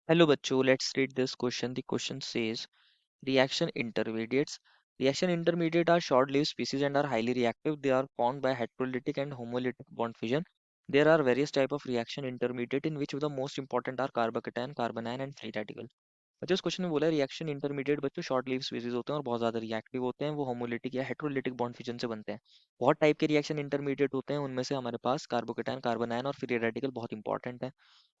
Hello bachcho, let's read this question. The question says reaction intermediates. Reaction intermediate are short-lived species and are highly reactive. They are formed by heterolytic and homolytic bond fission. There are various type of reaction intermediate in which the most important are carbocation, carbanion and free radical. बच्चों इस question में बोला है reaction intermediate बच्चों short leave species होते हैं और बहुत ज़्यादा रिएक्टिव होते हैं वो होमोलिटिक या हेट्रोलिटिक बॉन्ड फिजन से बनते हैं। बहुत टाइप के रिएक्शन इंटरमीडिएट होते हैं उनमें से हमारे पास कार्बोकेटाइन कार्बन आयन और फ्री रेडिकल बहुत इंपॉर्टेंट है।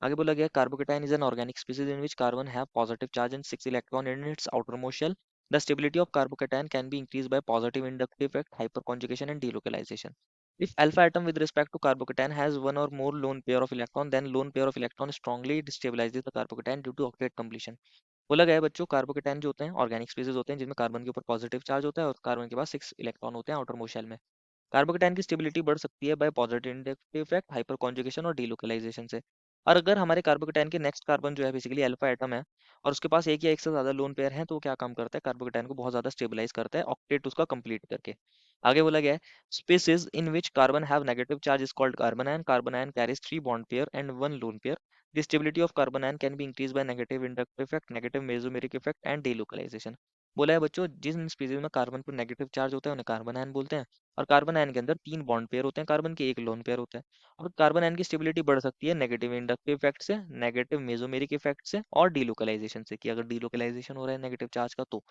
आगे बोला गया carbocation is an organic species in which carbon have positive charge and 6 electron in its outermost shell. The stability of carbocation can be increased by positive inductive effect, hyperconjugation, and delocalization. If alpha atom with respect to carbocation has one or more lone pair of electron, then lone pair of electron strongly destabilizes the carbocation due to octet completion. बोला गया है बच्चों carbocation जो होते हैं organic species होते हैं जिनमें कार्बन के ऊपर पॉजिटिव चार्ज होता है और कार्बन के पास 6 इलेक्ट्रॉन होते हैं आउटर मोस्ट शेल में। कार्बोकेटाइन की स्टेबिलिटी बढ़ सकती है bye positive inductive effect, hyper conjugation और डीलोकलाइजेशन से। और अगर हमारे कार्बोकेटाइन के नेक्स्ट कार्बन जो है बेसिकली अल्फा एटम है और उसके पास एक या एक से ज्यादा लोन पेयर है तो वो क्या काम करता है कार्बोकेटाइन को बहुत ज्यादा स्टेबलाइज करता है ऑक्टेट उसका कंप्लीट करके। आगे बोला गया है species in which carbon have negative charge is called carbon ion carries 3 bond pair and 1 lone pair. The stability of carbon ion can be increased by negative inductive effect, negative mesomeric effect and delocalization. बोला है बच्चों जिन species में carbon पर negative charge होता है उन्हें carbon ion बोलते हैं और कार्बन आयन के अंदर 3 बॉन्ड पेयर होते हैं कार्बन के एक लोन पेयर होता है। और कार्बन आयन की स्टेबिलिटी बढ़ सकती है नेगेटिव इंडक्टिव इफेक्ट से, नेगेटिव मेसोमेरिक इफेक्ट से और डीलोकलाइजेशन से कि अगर डीलोकलाइजेशन हो रहा है नेगेटिव चार्ज का तो।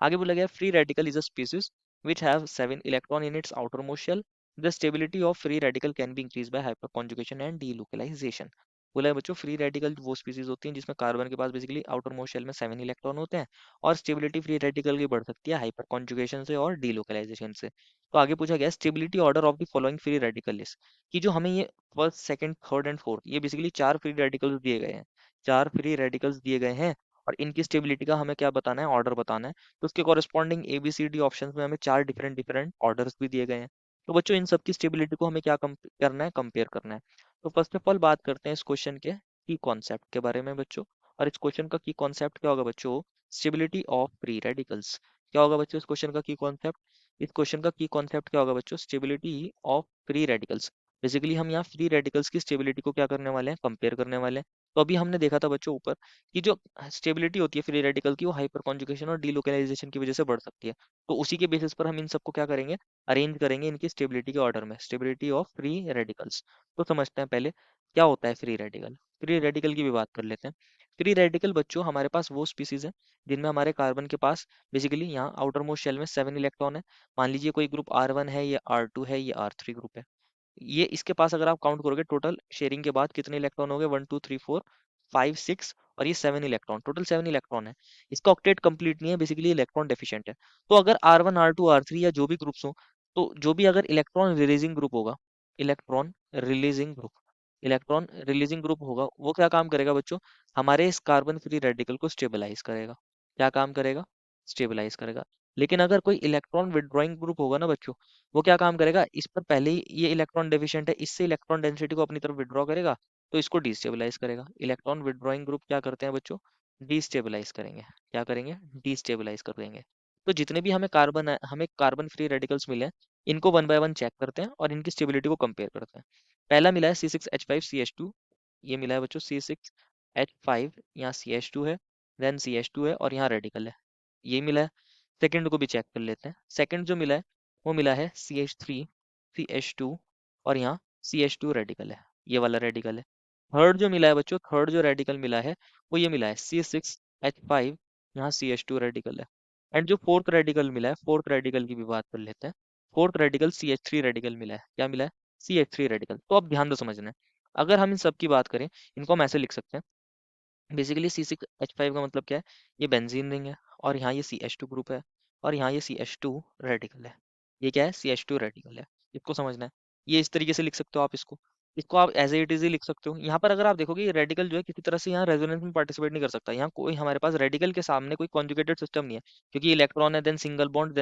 आगे बोला गया free radical is a species which have 7 electron in its outermost shell. The stability of free radical can be increased by hyperconjugation and delocalization. बोला है बच्चों फ्री रेडिकल वो स्पीसीज होती हैं जिसमें कार्बन के पास बेसिकली आउटर मोस्ट शेल में 7 electron होते हैं और स्टेबिलिटी फ्री रेडिकल की बढ़ सकती है हाइपर कॉन्जुगेशन से और डीलोकलाइजेशन से। तो आगे पूछा गया stability order of the following free radical list कि जो हमें ये first second third and fourth ये बेसिकली चार फ्री रेडिकल्स दिए गए हैं। चार फ्री रेडिकल्स दिए गए हैं और इनकी स्टेबिलिटी का हमें क्या बताना है ऑर्डर बताना है। तो उसके corresponding A B C D option में हमें चार डिफरेंट डिफरेंट ऑर्डर्स भी दिए गए हैं। तो बच्चों इन सब की स्टेबिलिटी को हमें क्या करना है कंपेयर करना है। तो फर्स्ट ऑफ ऑल बात करते हैं इस क्वेश्चन के की कॉन्सेप्ट के बारे में बच्चों। और इस क्वेश्चन का की कॉन्सेप्ट क्या होगा बच्चों स्टेबिलिटी ऑफ फ्री रेडिकल्स। क्या होगा बच्चों इस क्वेश्चन का की कॉन्सेप्ट। इस क्वेश्चन का की कॉन्सेप्ट क्या होगा बच्चों stability of free radicals. Basically हम यहाँ फ्री रेडिकल्स की स्टेबिलिटी को क्या करने वाले हैं कंपेयर करने वाले हैं। तो अभी हमने देखा था बच्चों ऊपर कि जो स्टेबिलिटी होती है फ्री रेडिकल की वो हाइपर कॉन्जुगेशन और डीलोकलाइजेशन की वजह से बढ़ सकती है। तो उसी के बेसिस पर हम इन सबको क्या करेंगे अरेंज करेंगे इनकी स्टेबिलिटी के ऑर्डर में स्टेबिलिटी ऑफ फ्री रेडिकल्स। तो समझते हैं पहले क्या होता है फ्री रेडिकल। फ्री रेडिकल की भी बात कर लेते हैं। फ्री रेडिकल बच्चों हमारे पास वो स्पीसीज है जिनमें हमारे कार्बन के पास बेसिकली यहाँ आउटर मोस्ट शेल में 7 इलेक्ट्रॉन है। मान लीजिए कोई ग्रुप R1 है ये R2 है ये R3 ग्रुप है। ये इसके पास अगर आप काउंट करोगे टोटल शेयरिंग के बाद कितने इलेक्ट्रॉन हो गए 1 2 3 4 5 6 और ये 7 इलेक्ट्रॉन टोटल 7 इलेक्ट्रॉन है। इसका ऑक्टेट कंप्लीट नहीं है बेसिकली इलेक्ट्रॉन डेफिशिएंट है। तो अगर R1 R2 R3 या जो भी ग्रुप्स हो तो जो भी अगर इलेक्ट्रॉन रिलीजिंग ग्रुप होगा electron releasing group electron releasing group होगा वो क्या काम करेगा बच्चों हमारे इस कार्बन फ्री रेडिकल को स्टेबलाइज करेगा। क्या काम करेगा स्टेबलाइज करेगा। लेकिन अगर कोई इलेक्ट्रॉन विड्रॉइंग ग्रुप होगा ना बच्चों वो क्या काम करेगा इस पर पहले ही ये इलेक्ट्रॉन डेफिशिएंट है इससे इलेक्ट्रॉन डेंसिटी को अपनी तरफ विड्रॉ करेगा तो इसको डिस्टेबलाइज करेगा। इलेक्ट्रॉन विड्रॉइंग ग्रुप क्या करते हैं बच्चों डिस्टेबलाइज करेंगे। क्या करेंगे डिस्टेबलाइज कर देंगे। तो जितने भी हमें कार्बन फ्री रेडिकल्स मिले हैं इनको वन बाय वन चेक करते हैं और इनकी स्टेबिलिटी को कंपेयर करते हैं। पहला मिला है C6H5CH2। ये मिला है बच्चों C6H5 यहाँ CH2 है देन CH2 है और यहाँ रेडिकल है ये मिला है। सेकंड को भी चेक कर लेते हैं। सेकंड जो मिला है वो मिला है CH3 CH2 और यहाँ CH2 रेडिकल है ये वाला रेडिकल है। थर्ड जो मिला है बच्चों थर्ड जो रेडिकल मिला है वो ये मिला है C6H5 यहाँ CH2 रेडिकल है। एंड जो फोर्थ रेडिकल मिला है फोर्थ रेडिकल की भी बात कर लेते हैं। फोर्थ रेडिकल CH3 रेडिकल मिला है। क्या मिला है CH3 रेडिकल। तो अब ध्यान दो समझना है अगर हम इन सब की बात करें इनको हम ऐसे लिख सकते हैं बेसिकली C6H5 का मतलब क्या है ये बेंजीन रिंग है और यहाँ ये CH2 ग्रुप है और यहाँ ये CH2 रेडिकल है। ये क्या है CH2 रेडिकल है। इसको समझना है। ये इस तरीके से लिख सकते हो आप इसको। इसको आप एज इट इज ही लिख सकते हो। यहाँ पर अगर आप देखोगे ये रेडिकल जो है किसी तरह से यहाँ रेजोनेंस में पार्टिसिपेट नहीं कर सकता। यहाँ कोई हमारे पास रेडिकल के सामने कोई कॉन्जुगेटेड सिस्टम नहीं है क्योंकि इलेक्ट्रॉन है देन सिंगल बॉन्ड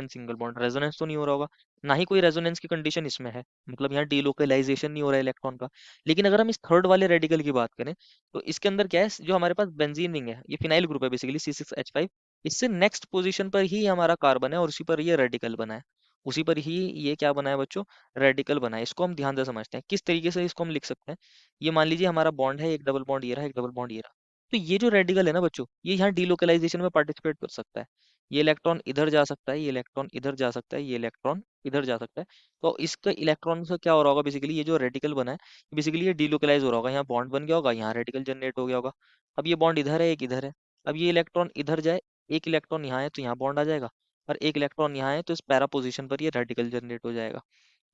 रेजोनेंस तो नहीं हो रहा होगा। ना ही कोई रेजोनेंस की कंडीशन इसमें है मतलब यहाँ डीलोकलाइजेशन नहीं हो रहा है इलेक्ट्रॉन का। लेकिन अगर हम इस थर्ड वाले रेडिकल की बात करें तो इसके अंदर क्या है जो हमारे पास बेंजीन रिंग है ये फिनाइल ग्रुप है बेसिकली C6H5। इससे नेक्स्ट पोजीशन पर ही हमारा कार्बन है और उसी पर ये रेडिकल बना है। उसी पर ही ये क्या बना है बच्चों रेडिकल बना है। इसको हम ध्यान से समझते हैं किस तरीके से इसको हम लिख सकते हैं। ये मान लीजिए हमारा बॉन्ड है एक डबल बॉन्ड ये रहा एक डबल बॉन्ड ये रहा। तो ये जो रेडिकल है ना बच्चों, ये यहाँ डीलोकलाइजेशन में पार्टिसिपेट कर सकता है। ये इलेक्ट्रॉन इधर जा सकता है, ये इलेक्ट्रॉन इधर जा सकता है, ये इलेक्ट्रॉन इधर जा सकता है। तो इसका इलेक्ट्रॉन से क्या हो रहा होगा, बेसिकली ये जो रेडिकल बना है, बेसिकली ये डीलोकलाइज हो रहा होगा, यहाँ बॉन्ड बन गया होगा, यहाँ रेडिकल जनरेट हो गया होगा। अब ये बॉन्ड इधर है, एक इधर है। अब ये इलेक्ट्रॉन इधर जाए, एक इलेक्ट्रॉन यहाँ है तो यहाँ बॉन्ड आ जाएगा, और एक इलेक्ट्रॉन यहाँ है तो इस पैरा पोजिशन पर ये रेडिकल जनरेट हो जाएगा।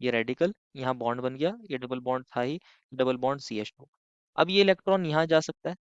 ये रेडिकल यहाँ बॉन्ड बन गया, ये डबल बॉन्ड था ही, डबल बॉन्ड CH2। अब ये इलेक्ट्रॉन यहाँ जा सकता है,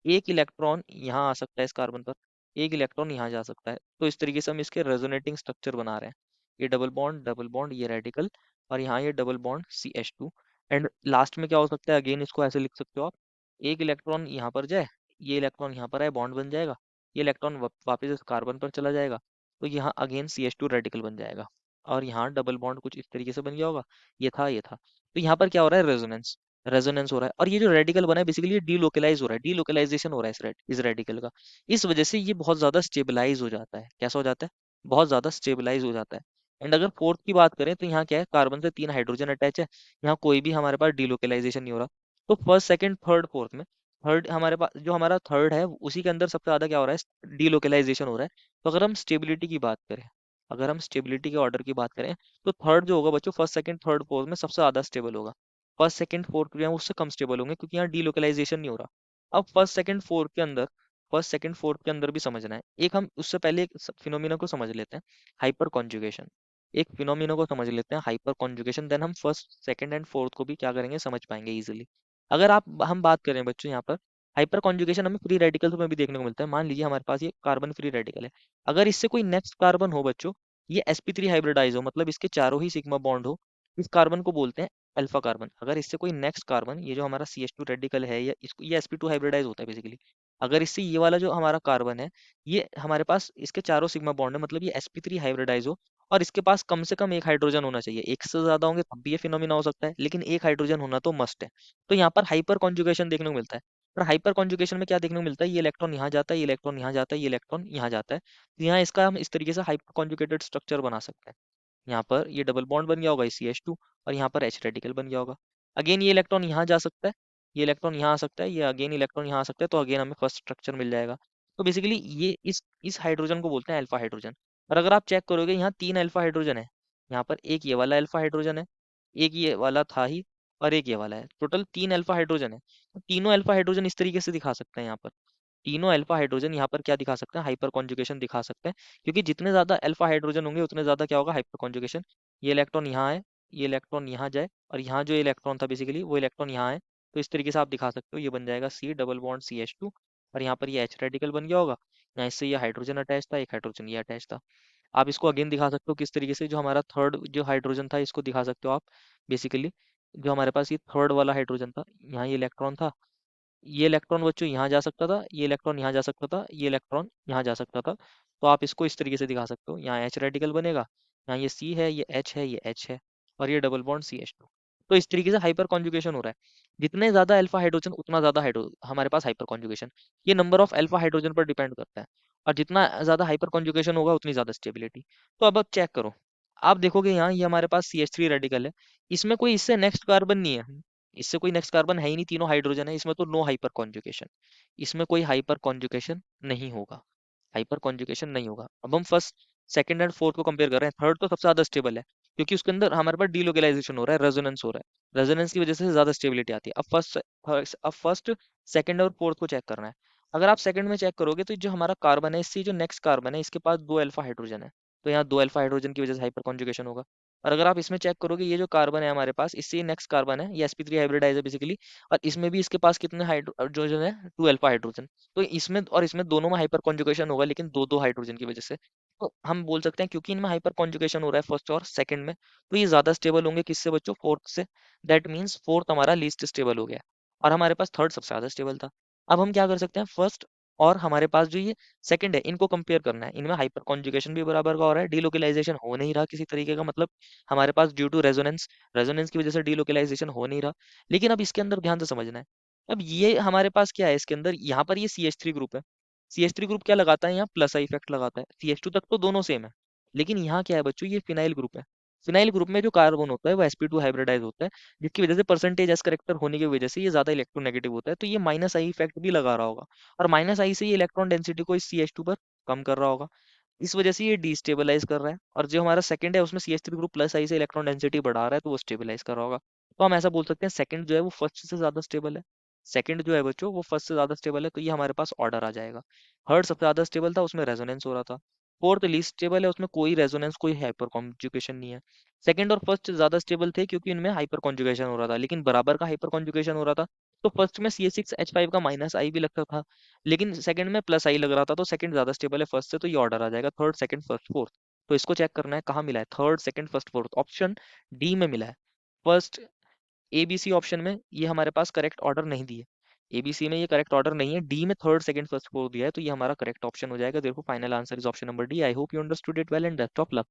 एक इलेक्ट्रॉन यहाँ आ सकता है इस कार्बन पर, एक इलेक्ट्रॉन यहाँ जा सकता है। तो इस तरीके से हम इसके रेजोनेटिंग स्ट्रक्चर बना रहे हैं। ये डबल बॉन्ड, ये रेडिकल, और यहाँ ये double bond CH2। And last में क्या हो सकता है, अगेन इसको ऐसे लिख सकते हो आप, एक इलेक्ट्रॉन यहाँ पर जाए, ये इलेक्ट्रॉन यहाँ पर आए, बॉन्ड बन जाएगा, ये इलेक्ट्रॉन वापस इस कार्बन पर चला जाएगा, तो यहाँ अगेन CH2 रेडिकल बन जाएगा, और यहाँ डबल बॉन्ड कुछ इस तरीके से बन गया होगा। ये था, ये था। तो यहाँ पर क्या हो रहा है, रेजोनेंस, रेजोनेंस हो रहा है। और ये जो रेडिकल बना है, बेसिकली ये डीलोकलाइज हो रहा है, डीलोकलाइजेशन हो रहा है इस रेडिकल का। इस वजह से ये बहुत ज्यादा स्टेबलाइज हो जाता है। कैसा हो जाता है, बहुत ज्यादा स्टेबलाइज हो जाता है। एंड अगर फोर्थ की बात करें तो यहाँ क्या है, कार्बन से 3 हाइड्रोजन अटैच है, यहाँ कोई भी हमारे पास डीलोकलाइजेशन नहीं हो रहा। तो फर्स्ट सेकंड थर्ड फोर्थ में, थर्ड हमारे पास जो हमारा थर्ड है, उसी के अंदर सबसे ज्यादा क्या हो रहा है, डीलोकलाइजेशन हो रहा है। तो अगर हम स्टेबिलिटी की बात करें, अगर हम स्टेबिलिटी के ऑर्डर की बात करें, तो थर्ड जो होगा बच्चों, फर्स्ट सेकंड थर्ड फोर्थ में सबसे ज्यादा स्टेबल होगा। फर्स्ट सेकंड फोर्थ जो है उससे कम स्टेबल होंगे, क्योंकि यहाँ डीलोकलाइजेशन नहीं हो रहा। अब फर्स्ट सेकंड फोर्थ के अंदर भी समझना है। एक हम उससे पहले एक फिनोमिना को समझ लेते हैं, हाइपर कॉन्जुगेशन। एक फिनोमिना को समझ लेते हैं, हाइपर कॉन्जुगेशन, देन हम फर्स्ट सेकंड एंड फोर्थ को भी क्या करेंगे, समझ पाएंगे इजीली। अगर आप हम बात करें बच्चों, यहाँ पर हाइपर कॉन्जुगेशन हमें फ्री रेडिकल्स में भी देखने को मिलता है। मान लीजिए हमारे पास ये कार्बन फ्री रेडिकल है, अगर इससे कोई नेक्स्ट कार्बन हो बच्चों, ये sp3 हाइब्रिडाइज हो, मतलब इसके चारों ही सिग्मा बॉन्ड हो, इस कार्बन को बोलते हैं अल्फा कार्बन। अगर इससे कोई नेक्स्ट कार्बन, ये जो हमारा CH2 रेडिकल है, या इसको, ये sp2 हाइब्रिडाइज होता है बेसिकली, अगर इससे ये वाला जो हमारा कार्बन है, ये हमारे पास इसके चारों सिग्मा बॉन्ड है, मतलब ये sp3 हाइब्रिडाइज हो, और इसके पास कम से कम एक हाइड्रोजन होना चाहिए। एक से ज्यादा होंगे तब भी ये फिनोमिना हो सकता है, लेकिन एक हाइड्रोजन होना तो मस्ट है। तो यहाँ पर हाइपर कॉन्जुगेशन देखने को मिलता है। पर हाइपर कॉन्जुगेशन में क्या देखने को मिलता है, ये इलेक्ट्रॉन यहाँ जाता है, ये इलेक्ट्रॉन यहाँ जाता है, ये इलेक्ट्रॉन यहाँ जाता है। तो यहाँ इसका हम इस तरीके से हाइपर कॉन्जुगेटेड स्ट्रक्चर बना सकते हैं। यहाँ पर ये डबल बॉन्ड बन गया होगा, CH2, और यहाँ पर H रेडिकल बन गया होगा। अगेन ये इलेक्ट्रॉन यहाँ जा सकता है, ये इलेक्ट्रॉन यहाँ आ सकता है, ये अगेन इलेक्ट्रॉन यहाँ आ सकता है, तो अगेन हमें फर्स्ट स्ट्रक्चर मिल जाएगा। तो बेसिकली ये इस हाइड्रोजन को बोलते हैं अल्फा हाइड्रोजन। और अगर आप चेक करोगे, यहाँ 3 अल्फा हाइड्रोजन है, यहाँ पर एक ये वाला अल्फा हाइड्रोजन है, एक ये वाला था ही, और एक ये वाला है, टोटल 3 अल्फा हाइड्रोजन है। तो तीनों अल्फा हाइड्रोजन इस तरीके से दिखा सकते हैं यहाँ पर। तीनों अल्फा हाइड्रोजन यहाँ पर क्या दिखा सकते हैं, हाइपर कॉन्जुगेशन दिखा सकते हैं। क्योंकि जितने ज्यादा अल्फा हाइड्रोजन होंगे, उतने ज्यादा क्या होगा, हाइपर कॉन्जुगेशन। ये इलेक्ट्रॉन यहाँ है, ये इलेक्ट्रॉन यहाँ जाए, और यहाँ जो इलेक्ट्रॉन था बेसिकली, वो इलेक्ट्रॉन यहाँ है। तो इस तरीके से आप दिखा सकते हो, ये बन जाएगा C डबल बॉन्ड CH2, और यहाँ पर ये H रेडिकल बन गया होगा। यहाँ इससे ये हाइड्रोजन अटैच था, एक हाइड्रोजन ये अटैच था। आप इसको अगेन दिखा सकते हो किस तरीके से, जो हमारा थर्ड जो हाइड्रोजन था, इसको दिखा सकते हो आप बेसिकली। जो हमारे पास ये थर्ड वाला हाइड्रोजन था, यहाँ ये इलेक्ट्रॉन था, ये इलेक्ट्रॉन बच्चों यहाँ जा सकता था, ये इलेक्ट्रॉन यहाँ जा सकता था, ये इलेक्ट्रॉन यहाँ जा सकता था। तो आप इसको इस तरीके से दिखा सकते हो, यहाँ H रेडिकल बनेगा, यहाँ ये C है, ये H है, ये H है, और ये डबल बॉन्ड CH2। तो इस तरीके से हाइपर कॉन्जुगेशन हो रहा है। जितने ज्यादा अल्फा हाइड्रोजन, उतना ज्यादा हाइड्रो हमारे पास हाइपर कॉन्जुगेशन। ये नंबर ऑफ अल्फा हाइड्रोजन पर डिपेंड करता है, और जितना ज्यादा हाइपर कॉन्जुगेशन होगा, उतनी ज्यादा स्टेबिलिटी। तो अब आप चेक करो, आप देखोगे यहाँ ये हमारे पास CH3 रेडिकल है, इसमें कोई इससे नेक्स्ट कार्बन नहीं है, इससे कोई नेक्स्ट कार्बन है ही नहीं, तीनों हाइड्रोजन है, इसमें तो नो हाइपर कॉन्जुगेशन, इसमें कोई हाइपर कॉन्जुगेशन नहीं होगा, हाइपर कॉन्जुगेशन नहीं होगा। अब हम फर्स्ट सेकंड एंड फोर्थ को कंपेयर कर रहे हैं, थर्ड तो सबसे ज्यादा स्टेबल है, क्योंकि उसके अंदर हमारे पास डीलोकलाइजेशन हो रहा है, रेजोनेंस हो रहा है, रेजोनेंस की वजह से ज्यादा स्टेबिलिटी आती है। अब फर्स्ट सेकंड और फोर्थ को चेक करना है। अगर आप सेकंड में चेक करोगे, तो जो हमारा कार्बन है, इससे जो नेक्स्ट कार्बन है, इसके पास 2 अल्फा हाइड्रोजन है, तो यहाँ 2 अल्फा हाइड्रोजन की वजह से हाइपर कॉन्जुगेशन होगा। और अगर आप इसमें चेक करोगे, ये जो कार्बन है हमारे पास, इससे नेक्स्ट कार्बन है, ये sp3 हाइब्रिडाइज है बेसिकली, और इसमें भी इसके पास कितने हाइड्रोजन है, 2 अल्फा हाइड्रोजन। तो इसमें और इसमें दोनों में हाइपर कॉन्जुगेशन होगा, लेकिन दो दो हाइड्रोजन की वजह से। तो हम बोल सकते हैं, क्योंकि इनमें हाइपर कॉन्जुगेशन हो रहा है फर्स्ट और सेकंड में, तो ये ज्यादा स्टेबल होंगे किससे बच्चों, फोर्थ से। दैट मीन्स फोर्थ हमारा लीस्ट स्टेबल हो गया, और हमारे पास थर्ड सबसे ज्यादा स्टेबल था। अब हम क्या कर सकते हैं, फर्स्ट और हमारे पास जो ये सेकंड है, इनको कंपेयर करना है। इनमें हाइपर कॉन्जुगेशन भी बराबर का हो रहा है, डीलोकलाइजेशन हो नहीं रहा किसी तरीके का, मतलब हमारे पास ड्यू टू रेजोनेंस, रेजोनेंस की वजह से डीलोकलाइजेशन हो नहीं रहा। लेकिन अब इसके अंदर ध्यान से समझना है, अब ये हमारे पास क्या है इसके अंदर, यहाँ पर ये CH3 ग्रुप है। CH3 ग्रुप क्या लगाता है, यहाँ प्लस आई इफेक्ट लगाता है। CH2 तक तो दोनों सेम है, लेकिन यहाँ क्या है बच्चों, ये फिनाइल ग्रुप है। फिनाइल ग्रुप में जो कार्बन होता है वो sp2 हाइब्रिडाइज होता है, जिसकी वजह से परसेंटेज एस करेक्टर होने की वजह से ये ज्यादा इलेक्ट्रोनेगेटिव होता है, तो ये माइनस आई इफेक्ट भी लगा रहा होगा। और माइनस आई से ये इलेक्ट्रॉन डेंसिटी को इस CH2 पर कम कर रहा होगा, इस वजह से ये डिस्टेबलाइज कर रहा है। और जो हमारा सेकंड है उसमें CH3 ग्रुप प्लस आई से इलेक्ट्रॉन डेंसिटी बढ़ा रहा है, तो वो स्टेबलाइज कर रहा होगा। तो हम ऐसा बोल सकते हैं सेकंड जो है वो फर्स्ट से ज्यादा स्टेबल है। सेकंड जो है बच्चों वो फर्स्ट से ज्यादा स्टेबल है, तो ये हमारे पास ऑर्डर आ जाएगा। थर्ड सबसे ज्यादा स्टेबल था, उसमें रेजोनेंस हो रहा था। फोर्थ लीस्ट स्टेबल है, उसमें कोई रेजोनेंस कोई हाइपर कॉन्जुगेशन नहीं है। सेकंड और फर्स्ट ज्यादा स्टेबल थे क्योंकि इनमें हाइपर कॉन्जुगेशन हो रहा था, लेकिन बराबर का हाइपर कॉन्जुगेशन हो रहा था। तो फर्स्ट में CH6H5 का माइनस आई भी लगता था, लेकिन सेकंड में प्लस आई लग रहा था, तो सेकंड ज्यादा स्टेबल है फर्स्ट से, तो ये ऑर्डर आ जाएगा थर्ड सेकंड फर्स्ट फोर्थ। तो इसको चेक करना है कहाँ मिला है, third second first fourth, option D में मिला है। फर्स्ट ABC ऑप्शन में ये हमारे पास करेक्ट ऑर्डर नहीं दिए, ABC में ये करेक्ट ऑर्डर नहीं है, डी में थर्ड सेकंड फर्स्ट फोर्थ दिया है, तो ये हमारा करेक्ट ऑप्शन हो जाएगा। देखो final answer is option number D. I hope you understood it well and best of luck.